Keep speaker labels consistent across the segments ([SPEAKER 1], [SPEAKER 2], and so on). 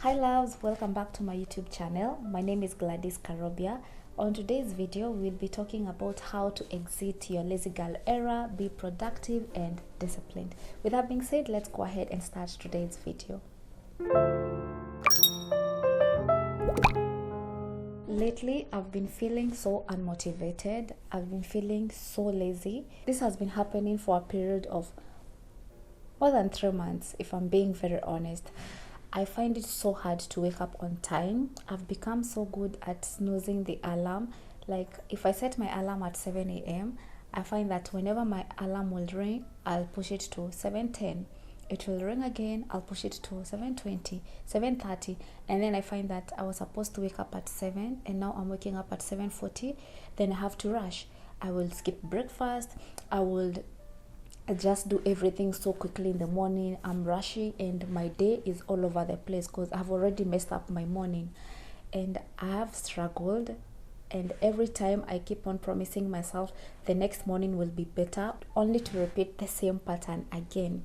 [SPEAKER 1] Hi loves, welcome back to my YouTube channel. My name is Gladys Karobia. On today's video, we'll be talking about how to exit your lazy girl era, be productive and disciplined. With that being said, let's go ahead and start today's video. Lately, I've been feeling so unmotivated. I've been feeling so lazy. This has been happening for a period of more than 3 months, if I'm being very honest. I find it so hard to wake up on time. I've become so good at snoozing the alarm. Like if I set my alarm at 7 a.m., I find that whenever my alarm will ring, I'll push it to 7:10. It will ring again, I'll push it to 7:20, 7:30, and then I find that I was supposed to wake up at 7 and now I'm waking up at 7:40. Then I have to rush. I will skip breakfast. I just do everything so quickly in the morning. I'm rushing and my day is all over the place because I've already messed up my morning. And I have struggled, and every time I keep on promising myself the next morning will be better, only to repeat the same pattern again.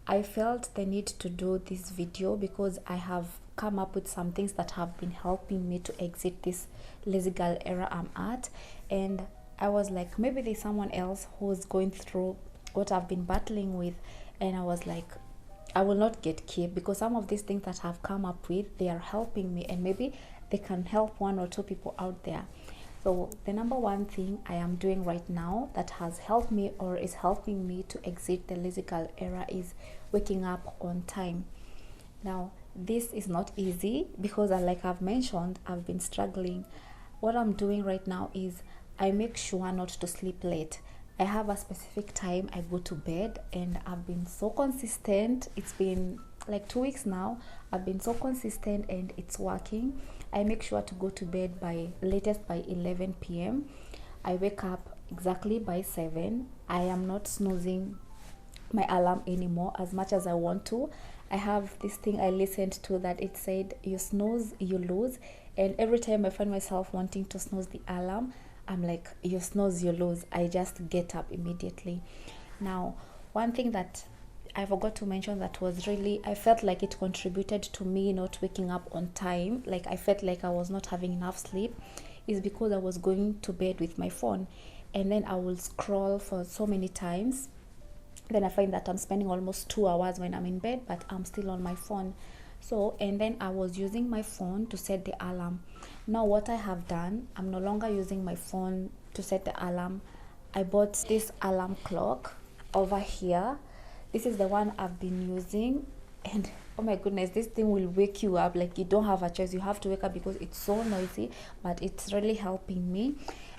[SPEAKER 1] I felt the need to do this video because I have come up with some things that have been helping me to exit this lazy girl era I'm at. And I was like, maybe there's someone else who's going through what I've been battling with, and I was like, I will not get kept because some of these things that I've come up with, they are helping me and maybe they can help 1 or 2 people out there. So the number one thing I am doing right now that has helped me or is helping me to exit the lazy girl era is waking up on time. Now this is not easy because like I've mentioned, I've been struggling. What I'm doing right now is I make sure not to sleep late. I have a specific time I go to bed, and I've been so consistent. It's been like 2 weeks now. I've been so consistent and it's working. I make sure to go to bed by latest by 11 p.m. I wake up exactly by 7. I am not snoozing my alarm anymore as much as I want to. I have this thing I listened to that it said, you snooze, you lose. And every time I find myself wanting to snooze the alarm, I'm like, you snooze, you lose. I just get up immediately. Now, one thing that I forgot to mention that was really, I felt like it contributed to me not waking up on time. Like I felt like I was not having enough sleep, is because I was going to bed with my phone. And then I will scroll for so many times. Then I find that I'm spending almost 2 hours when I'm in bed, but I'm still on my phone. So, and then I was using my phone to set the alarm. Now what I have done, I'm no longer using my phone to set the alarm. I bought this alarm clock over here. This is the one I've been using, and oh my goodness, this thing will wake you up. Like you don't have a choice, you have to wake up because it's so noisy, but it's really helping me.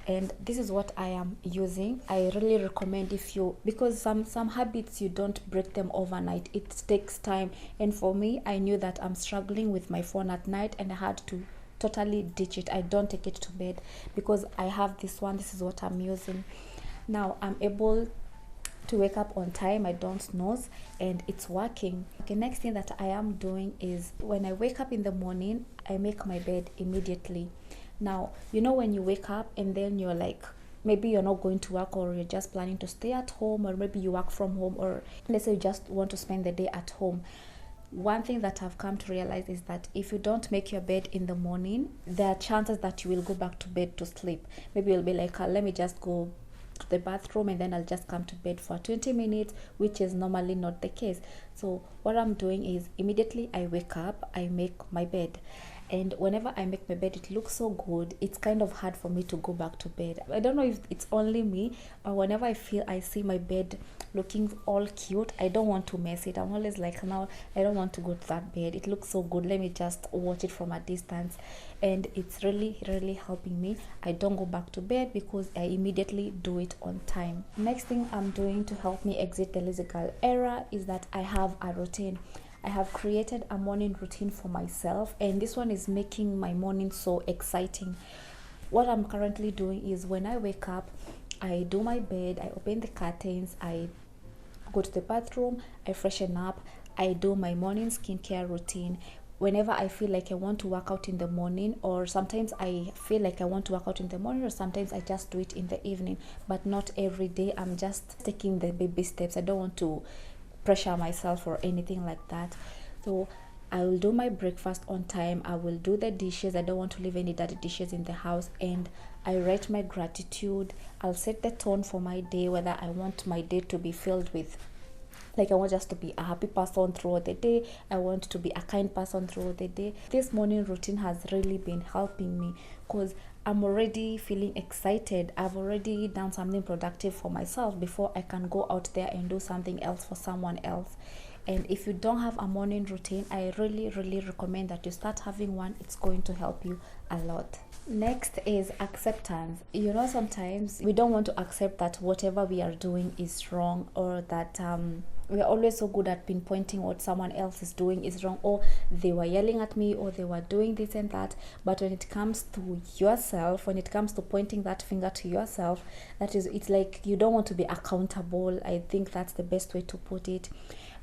[SPEAKER 1] And this is what I am using. I really recommend because some habits you don't break them overnight. It takes time, and for me, I knew that I'm struggling with my phone at night and I had to totally ditch it. I don't take it to bed because I have this one. This is what I'm using. Now I'm able to wake up on time. I don't snooze and it's working. Okay, next thing that I am doing is when I wake up in the morning, I make my bed immediately. Now, you know when you wake up and then you're like, maybe you're not going to work or you're just planning to stay at home, or maybe you work from home, or let's say you just want to spend the day at home. One thing that I've come to realize is that if you don't make your bed in the morning, there are chances that you will go back to bed to sleep. Maybe you'll be like, let me just go to the bathroom and then I'll just come to bed for 20 minutes, which is normally not the case. So what I'm doing is immediately I wake up, I make my bed. And whenever I make my bed, it looks so good. It's kind of hard for me to go back to bed. I don't know if it's only me, but whenever I see my bed looking all cute, I don't want to mess it. I'm always like, now I don't want to go to that bed. It looks so good. Let me just watch it from a distance. And it's really, really helping me. I don't go back to bed because I immediately do it on time. Next thing I'm doing to help me exit the lazy girl era is that I have a routine. I have created a morning routine for myself, and this one is making my morning so exciting. What I'm currently doing is when I wake up, I do my bed, I open the curtains, I go to the bathroom, I freshen up, I do my morning skincare routine. Whenever I feel like I want to work out in the morning, or sometimes I feel like I want to work out in the morning, or sometimes I just do it in the evening, but not every day. I'm just taking the baby steps. I don't want to pressure myself or anything like that. So I will do my breakfast on time. I will do the dishes. I don't want to leave any dirty dishes in the house. And I write my gratitude. I'll set the tone for my day, whether I want my day to be filled with, like, I want just to be a happy person throughout the day. I want to be a kind person throughout the day. This morning routine has really been helping me because I'm already feeling excited. I've already done something productive for myself before I can go out there and do something else for someone else. And if you don't have a morning routine, I really recommend that you start having one. It's going to help you a lot. Next is acceptance. Sometimes we don't want to accept that whatever we are doing is wrong, or that we are always so good at pinpointing what someone else is doing is wrong, or they were yelling at me, or they were doing this and that. But when it comes to yourself, when it comes to pointing that finger to yourself, it's like you don't want to be accountable. I think that's the best way to put it.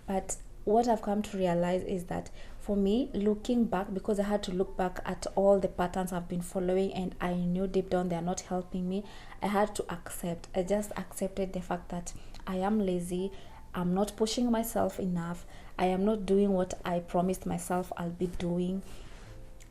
[SPEAKER 1] But what I've come to realize is that for me, looking back, because I had to look back at all the patterns I've been following, and I knew deep down they're not helping me, I had to accept. I just accepted the fact that I am lazy. I'm not pushing myself enough. I am not doing what I promised myself I'll be doing.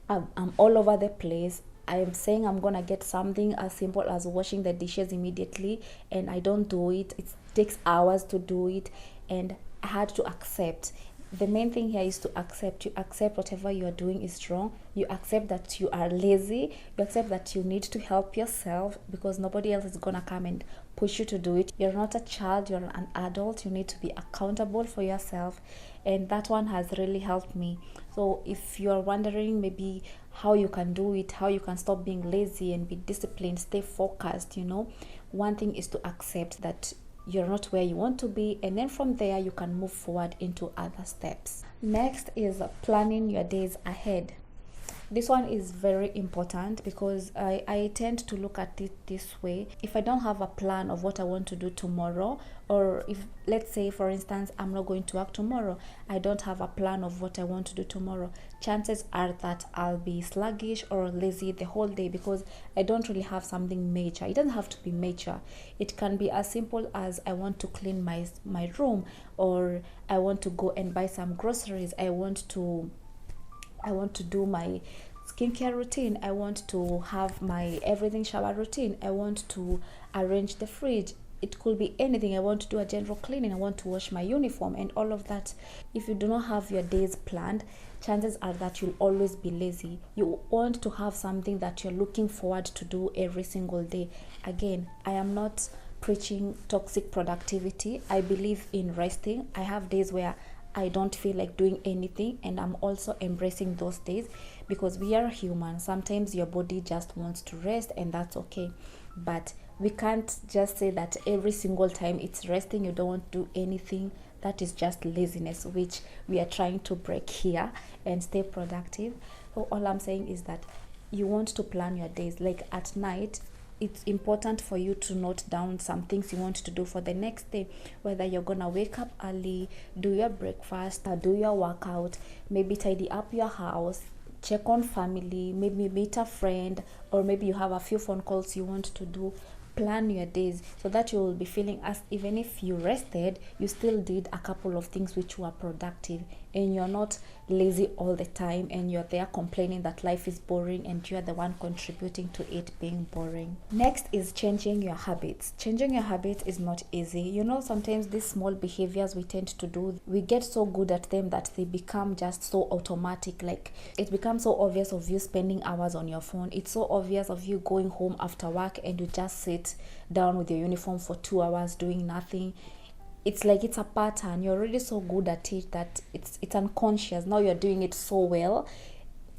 [SPEAKER 1] I'm all over the place. I am saying I'm gonna get something as simple as washing the dishes immediately, and I don't do it. It takes hours to do it, and I had to accept. The main thing here is to accept. You accept whatever you are doing is wrong. You accept that you are lazy. You accept that you need to help yourself, because nobody else is gonna come and push you to do it. You're not a child, you're an adult. You need to be accountable for yourself, and that one has really helped me. So if you're wondering maybe how you can do it, how you can stop being lazy and be disciplined, stay focused, one thing is to accept that you're not where you want to be, and then from there you can move forward into other steps. Next is planning your days ahead. This one is very important because I tend to look at it this way. If I don't have a plan of what I want to do tomorrow, or if, let's say for instance, I'm not going to work tomorrow, I don't have a plan of what I want to do tomorrow, chances are that I'll be sluggish or lazy the whole day, because I don't really have something major. It doesn't have to be major. It can be as simple as I want to clean my room, or I want to go and buy some groceries, I want to do my skincare routine, I want to have my everything shower routine, I want to arrange the fridge. It could be anything. I want to do a general cleaning, I want to wash my uniform, and all of that. If you do not have your days planned, chances are that you'll always be lazy. You want to have something that you're looking forward to do every single day. Again, I am not preaching toxic productivity. I believe in resting. I have days where I don't feel like doing anything, and I'm also embracing those days, because we are human. Sometimes your body just wants to rest, and that's okay. But we can't just say that every single time it's resting you don't want to do anything. That is just laziness, which we are trying to break here and stay productive. So all I'm saying is that you want to plan your days. Like at night, it's important for you to note down some things you want to do for the next day, whether you're gonna wake up early, do your breakfast, or do your workout, maybe tidy up your house, check on family, maybe meet a friend, or maybe you have a few phone calls you want to do. Plan your days so that you will be feeling as even if you rested, you still did a couple of things which were productive, and you're not lazy all the time and you're there complaining that life is boring and you're the one contributing to it being boring. Next is changing your habits. Changing your habits is not easy. Sometimes these small behaviors we tend to do, we get so good at them that they become just so automatic. Like it becomes so obvious of you spending hours on your phone. It's so obvious of you going home after work and you just sit down with your uniform for 2 hours doing nothing. It's like it's a pattern. You're already so good at it that it's unconscious. Now you're doing it so well.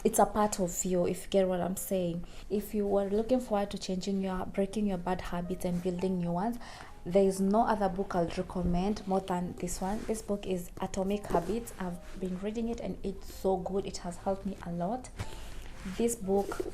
[SPEAKER 1] It's a part of you, if you get what I'm saying. If you were looking forward to breaking your bad habits and building new ones, there is no other book I'll recommend more than this one. This book is Atomic Habits. I've been reading it and it's so good. It has helped me a lot. This book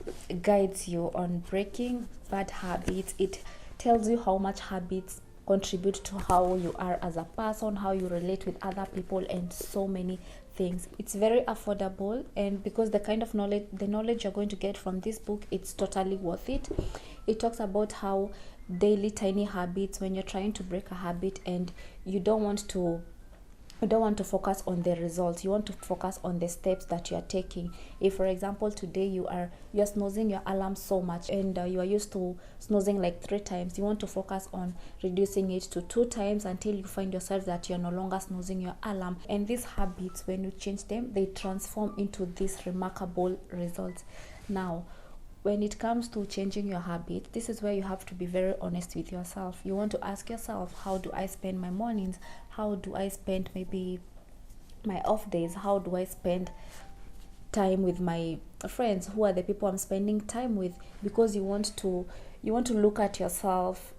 [SPEAKER 1] guides you on breaking bad habits. It tells you how much habits contribute to how you are as a person, how you relate with other people, and so many things. It's very affordable, and because the knowledge you're going to get from this book, it's totally worth it. It talks about how daily tiny habits, when you're trying to break a habit and you don't want to You don't want to focus on the results. You want to focus on the steps that you are taking. If, for example, today you're snoozing your alarm so much, and you are used to snoozing like 3 times, you want to focus on reducing it to 2 times until you find yourself that you're no longer snoozing your alarm. And these habits, when you change them, they transform into these remarkable results. Now, when it comes to changing your habit, this is where you have to be very honest with yourself. You want to ask yourself, how do I spend my mornings? How do I spend maybe my off days? How do I spend time with my friends? Who are the people I'm spending time with? Because you want to look at yourself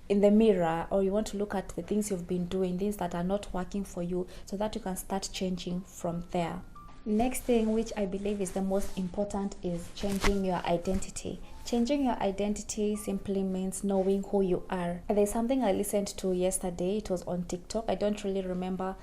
[SPEAKER 1] in the mirror, or you want to look at the things you've been doing, things that are not working for you, so that you can start changing from there. Next thing, which I believe is the most important, is changing your identity. Changing your identity simply means knowing who you are. There's something I listened to yesterday. It was on TikTok. I don't really remember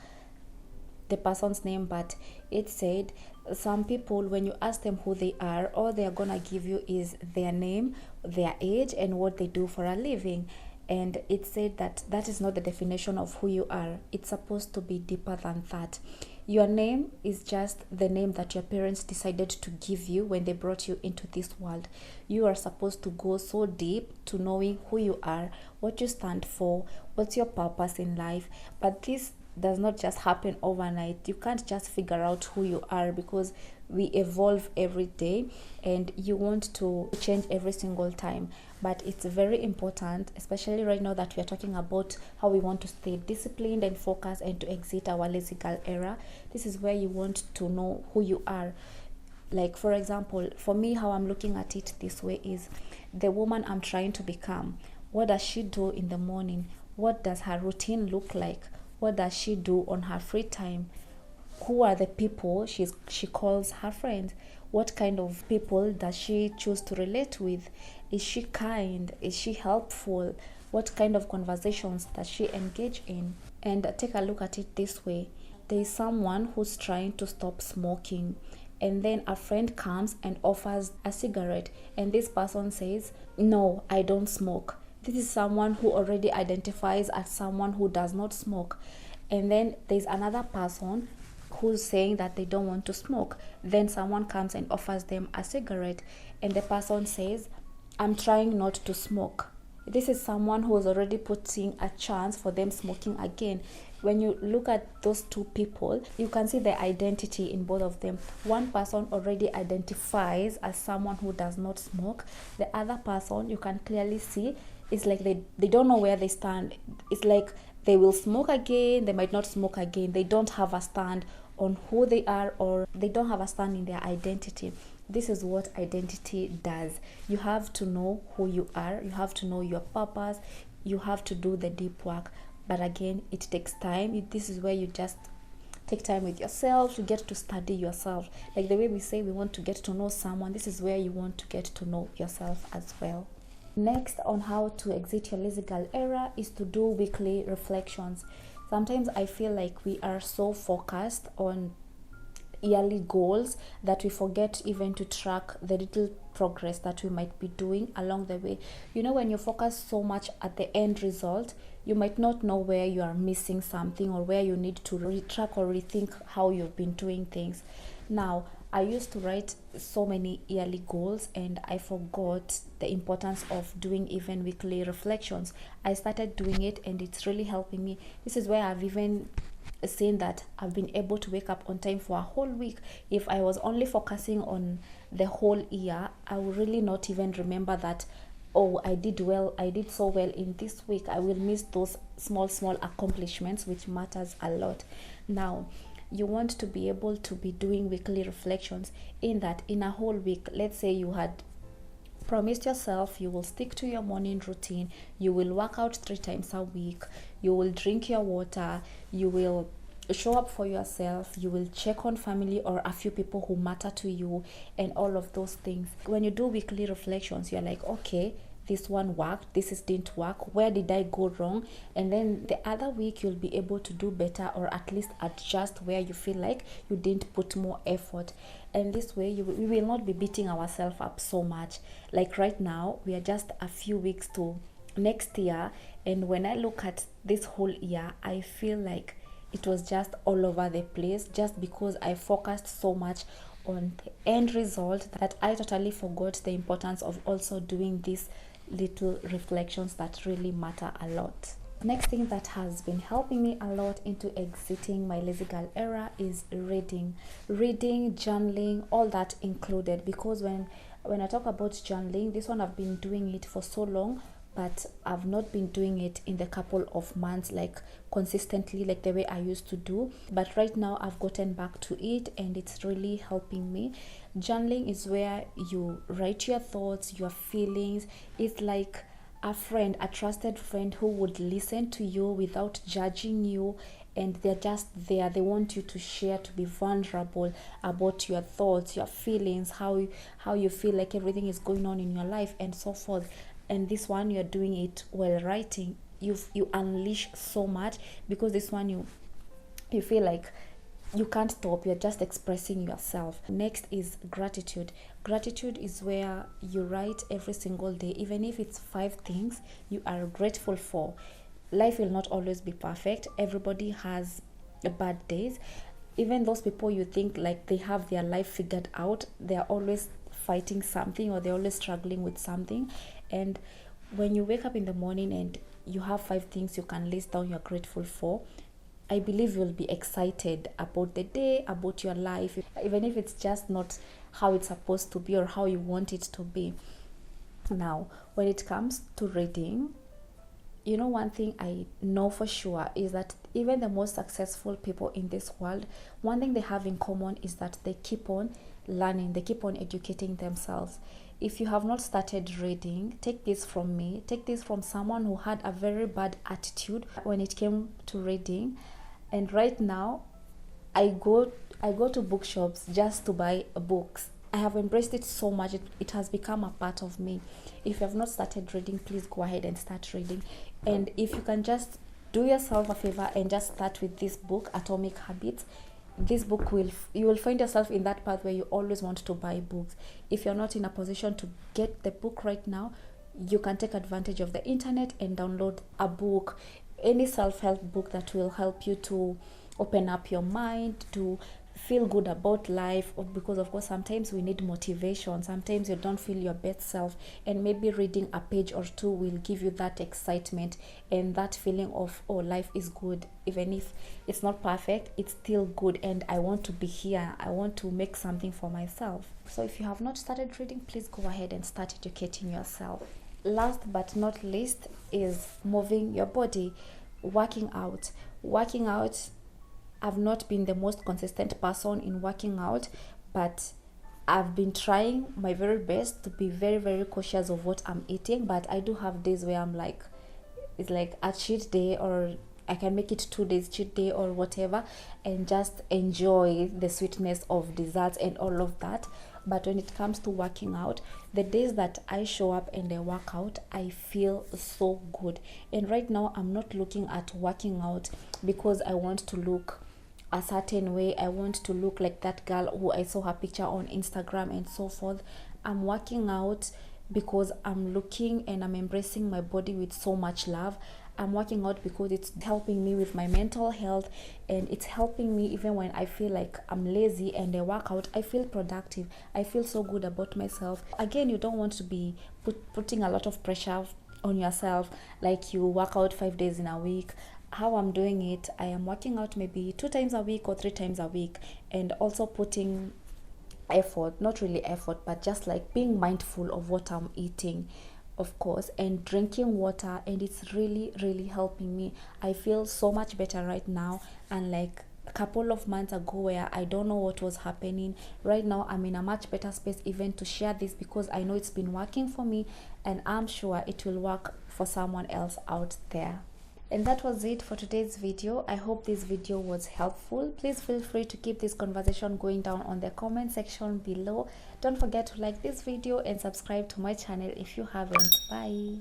[SPEAKER 1] the person's name, but it said some people, when you ask them who they are, all they're gonna give you is their name, their age, and what they do for a living. And it said that that is not the definition of who you are. It's supposed to be deeper than that. Your name is just the name that your parents decided to give you when they brought you into this world. You are supposed to go so deep to knowing who you are, what you stand for, what's your purpose in life. But this does not just happen overnight. You can't just figure out who you are, because we evolve every day and you want to change every single time. But it's very important, especially right now that we are talking about how we want to stay disciplined and focused and to exit our lazy girl era. This is where you want to know who you are. Like, for example, for me, how I'm looking at it this way is the woman I'm trying to become. What does she do in the morning? What does her routine look like? What does she do on her free time? Who are the people she calls her friends? What kind of people does she choose to relate with? Is she kind? Is she helpful? What kind of conversations does she engage in? And take a look at it this way. There is someone who's trying to stop smoking, and then a friend comes and offers a cigarette, and this person says, "No, I don't smoke." This is someone who already identifies as someone who does not smoke. And then there's another person who's saying that they don't want to smoke. Then someone comes and offers them a cigarette, and the person says, "I'm trying not to smoke." This is someone who is already putting a chance for them smoking again. When you look at those two people, you can see the identity in both of them. One person already identifies as someone who does not smoke. The other person, you can clearly see, it's like they don't know where they stand. It's like they will smoke again, they might not smoke again. They don't have a stand on who they are, or they don't have a stand in their identity. This is what identity does. You have to know who you are, you have to know your purpose, you have to do the deep work. But again, it takes time. This is where you just take time with yourself, you get to study yourself. Like the way we say we want to get to know someone, this is where you want to get to know yourself as well. Next, on how to exit your lazy girl era, is to do weekly reflections. Sometimes I feel like we are so focused on yearly goals that we forget even to track the little progress that we might be doing along the way. You know, when you focus so much at the end result, you might not know where you are missing something, or where you need to retrack or rethink how you've been doing things. Now, I used to write so many yearly goals, and I forgot the importance of doing even weekly reflections. I started doing it, and it's really helping me. This is where I've even seen that I've been able to wake up on time for a whole week. If I was only focusing on the whole year, I would really not even remember that, oh, I did so well in this week. I will miss those small accomplishments, which matters a lot. Now, you want to be able to be doing weekly reflections, in that in a whole week, let's say you had promised yourself you will stick to your morning routine, you will work out 3 times a week, you will drink your water, you will show up for yourself, you will check on family or a few people who matter to you, and all of those things. When you do weekly reflections, you're like, okay, this one worked, didn't work, where did I go wrong? And then the other week you'll be able to do better, or at least adjust where you feel like you didn't put more effort. And this way we will not be beating ourselves up so much. Like right now, we are just a few weeks to next year, and when I look at this whole year, I feel like it was just all over the place, just because I focused so much on the end result that I totally forgot the importance of also doing these little reflections that really matter a lot. Next thing that has been helping me a lot into exiting my lazy girl era is reading, journaling, all that included. Because when I talk about journaling, this one I've been doing it for so long, but I've not been doing it in the couple of months like consistently like the way I used to do. But right now I've gotten back to it and it's really helping me. Journaling is where you write your thoughts, your feelings. It's like a friend, a trusted friend who would listen to you without judging you, and they're just there. They want you to share, to be vulnerable about your thoughts, your feelings, how you feel like everything is going on in your life and so forth. And this one, you're doing it while writing. You unleash so much, because this one you feel like you can't stop, you're just expressing yourself. Next is gratitude. Gratitude is where you write every single day, even if it's 5 things you are grateful for. Life will not always be perfect. Everybody has bad days. Even those people you think like they have their life figured out, they're always fighting something, or they're always struggling with something. And when you wake up in the morning and you have 5 things you can list down you're grateful for, I believe you'll be excited about the day, about your life, even if it's just not how it's supposed to be or how you want it to be. Now, when it comes to reading, you know, one thing I know for sure is that even the most successful people in this world, one thing they have in common is that they keep on learning, they keep on educating themselves. If you have not started reading, take this from me, take this from someone who had a very bad attitude when it came to reading. And right now, I go to bookshops just to buy books. I have embraced it so much. It has become a part of me. If you have not started reading, please go ahead and start reading. And if you can just do yourself a favor and just start with this book, Atomic Habits, this book you will find yourself in that path where you always want to buy books. If you're not in a position to get the book right now, you can take advantage of the internet and download a book, any self-help book that will help you to open up your mind, to feel good about life, because of course sometimes we need motivation. Sometimes you don't feel your best self, and maybe reading a page or 2 will give you that excitement and that feeling of, oh, life is good. Even if it's not perfect, it's still good, and I want to be here, I want to make something for myself. So if you have not started reading, please go ahead and start educating yourself. Last but not least is moving your body, working out. I've not been the most consistent person in working out, but I've been trying my very best to be very, very cautious of what I'm eating. But I do have days where I'm like, it's like a cheat day, or I can make it 2 days cheat day or whatever, and just enjoy the sweetness of desserts and all of that. But when it comes to working out, the days that I show up and I work out, I feel so good. And right now, I'm not looking at working out because I want to look a certain way. I want to look like that girl who I saw her picture on Instagram and so forth. I'm working out because I'm looking and I'm embracing my body with so much love. I'm working out because it's helping me with my mental health, and it's helping me even when I feel like I'm lazy and I work out, I feel productive. I feel so good about myself. Again, you don't want to be putting a lot of pressure on yourself, like you work out 5 days in a week. How I'm doing it, I am working out maybe 2 times a week or 3 times a week, and also putting effort, not really effort, but just like being mindful of what I'm eating, of course, and drinking water. And it's really, really helping me. I feel so much better right now, and like a couple of months ago where I don't know what was happening, right now I'm in a much better space even to share this, because I know it's been working for me, and I'm sure it will work for someone else out there. And that was it for today's video. I hope this video was helpful. Please feel free to keep this conversation going down on the comment section below. Don't forget to like this video and subscribe to my channel if you haven't. Bye.